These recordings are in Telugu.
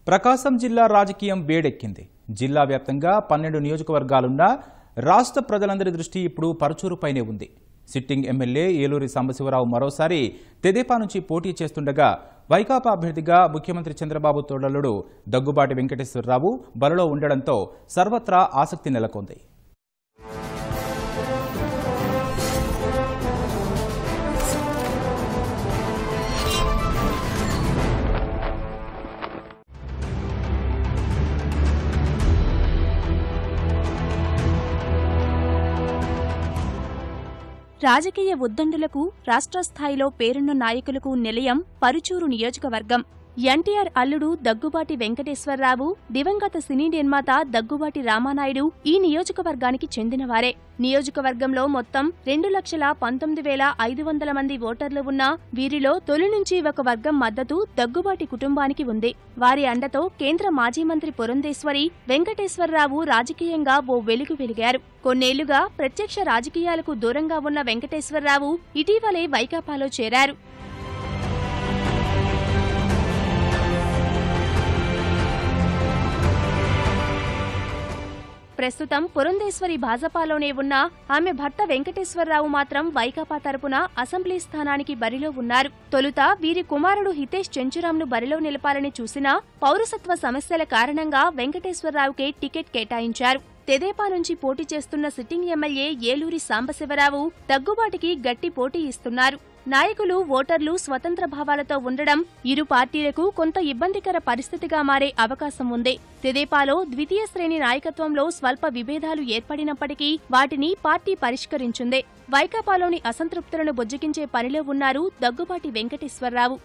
ప్రకాశం జిల్లా రాజకీయం వేడెక్కింది. జిల్లా వ్యాప్తంగా 12 నియోజకవర్గాలున్న రాష్ట్ర ప్రజలందరి దృష్టి ఇప్పుడు పరుచూరుపైనే ఉంది. సిట్టింగ్ ఎమ్మెల్యే ఏలూరి సాంబశివరావు మరోసారి తెదేపా నుంచి పోటీ చేస్తుండగా వైకాపా అభ్యర్థిగా ముఖ్యమంత్రి చంద్రబాబు తోడల్లుడు దగ్గుబాటి వెంకటేశ్వరరావు బరిలో ఉండడంతో సర్వత్రా ఆసక్తి నెలకొంది. రాజకీయ ఉద్దండులకు రాష్ట్ర స్థాయిలో పేరున్న నాయకులకు నిలయం పరుచూరు నియోజకవర్గం. ఎన్టీఆర్ అల్లుడు దగ్గుబాటి వెంకటేశ్వరరావు, దివంగత సినీ నిర్మాత దగ్గుబాటి రామానాయుడు ఈ నియోజకవర్గానికి చెందినవారే. నియోజకవర్గంలో మొత్తం 2,19,500 మంది ఓటర్లు ఉన్నా వీరిలో తొలి నుంచి ఒక వర్గం మద్దతు దగ్గుబాటి కుటుంబానికి ఉంది. వారి అండతో కేంద్ర మాజీ మంత్రి పురంధేశ్వరి వెంకటేశ్వరరావు రాజకీయంగా ఓ వెలుగు వెలిగారు. కొన్నేళ్లుగా ప్రత్యక్ష రాజకీయాలకు దూరంగా ఉన్న వెంకటేశ్వరరావు ఇటీవలే వైకాపాలో చేరారు. ప్రస్తుతం పురంధేశ్వరి భాజపాలోనే ఉన్న ఆమె భర్త వెంకటేశ్వరరావు మాత్రం వైకాపా తరపున అసెంబ్లీ స్థానానికి బరిలో ఉన్నారు. తొలుత వీరి కుమారుడు హితేష్ చెంచురాంను బరిలో నిలపాలని చూసినా పౌరసత్వ సమస్యల కారణంగా వెంకటేశ్వరరావుకే టికెట్ కేటాయించారు. తెదేపా నుంచి పోటీ చేస్తున్న సిట్టింగ్ ఎమ్మెల్యే ఏలూరి సాంబశివరావు దగ్గుబాటికి గట్టి పోటీ ఇస్తున్నారు. నాయకులు, ఓటర్లు స్వతంత్ర భావాలతో ఉండడం ఇరు పార్టీలకు కొంత ఇబ్బందికర పరిస్థితిగా మారే అవకాశం ఉంది. తెదేపాలో ద్వితీయ శ్రేణి నాయకత్వంలో స్వల్ప విభేదాలు ఏర్పడినప్పటికీ వాటిని పార్టీ పరిష్కరించింది. వైకాపాలోని అసంతృప్తులను బుజ్జగించే పనిలో ఉన్నారు దగ్గుబాటి వెంకటేశ్వరరావు.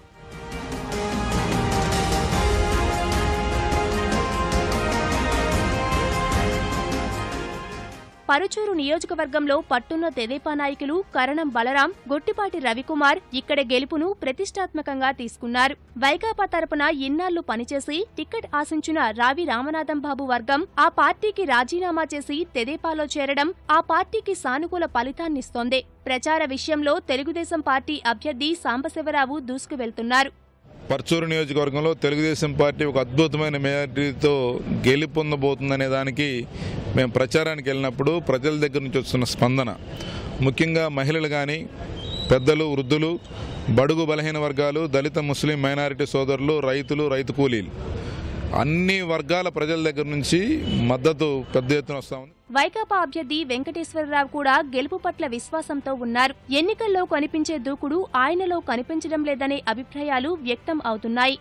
పరుచూరు నియోజకవర్గంలో పట్టున్న తెదేపా నాయకులు కరణం బలరాం, గొట్టిపాటి రవికుమార్ ఇక్కడ గెలుపును ప్రతిష్టాత్మకంగా తీసుకున్నారు. వైకాపా తరపున ఇన్నాళ్లు పనిచేసి టికెట్ ఆశించిన రావి రామనాథం బాబు వర్గం ఆ పార్టీకి రాజీనామా చేసి తెదేపాలో చేరడం ఆ పార్టీకి సానుకూల ఫలితాన్నిస్తోంది. ప్రచార విషయంలో తెలుగుదేశం పార్టీ అభ్యర్థి సాంబశివరావు దూసుకువెళ్తున్నారు. పర్చూరు నియోజకవర్గంలో తెలుగుదేశం పార్టీ ఒక అద్భుతమైన మెజారిటీతో గెలుపొందబోతుందనే దానికి మేము ప్రచారానికి వెళ్ళినప్పుడు ప్రజల దగ్గర నుంచి వస్తున్న స్పందన, ముఖ్యంగా మహిళలు కానీ, పెద్దలు, వృద్ధులు, బడుగు బలహీన వర్గాలు, దళిత ముస్లిం మైనారిటీ సోదరులు, రైతులు, రైతు కూలీలు, అన్ని వర్గాల ప్రజల దగ్గర నుంచి మద్దతు పెద్ద ఎత్తున వస్తా ఉంది. వైకాపా అభ్యర్థి వెంకటేశ్వరరావు కూడా గెలుపు పట్ల విశ్వాసంతో ఉన్నారు. ఎన్నికల్లో కనిపించే దూకుడు ఆయనలో కనిపించడం లేదనే అభిప్రాయాలు వ్యక్తం అవుతున్నాయి.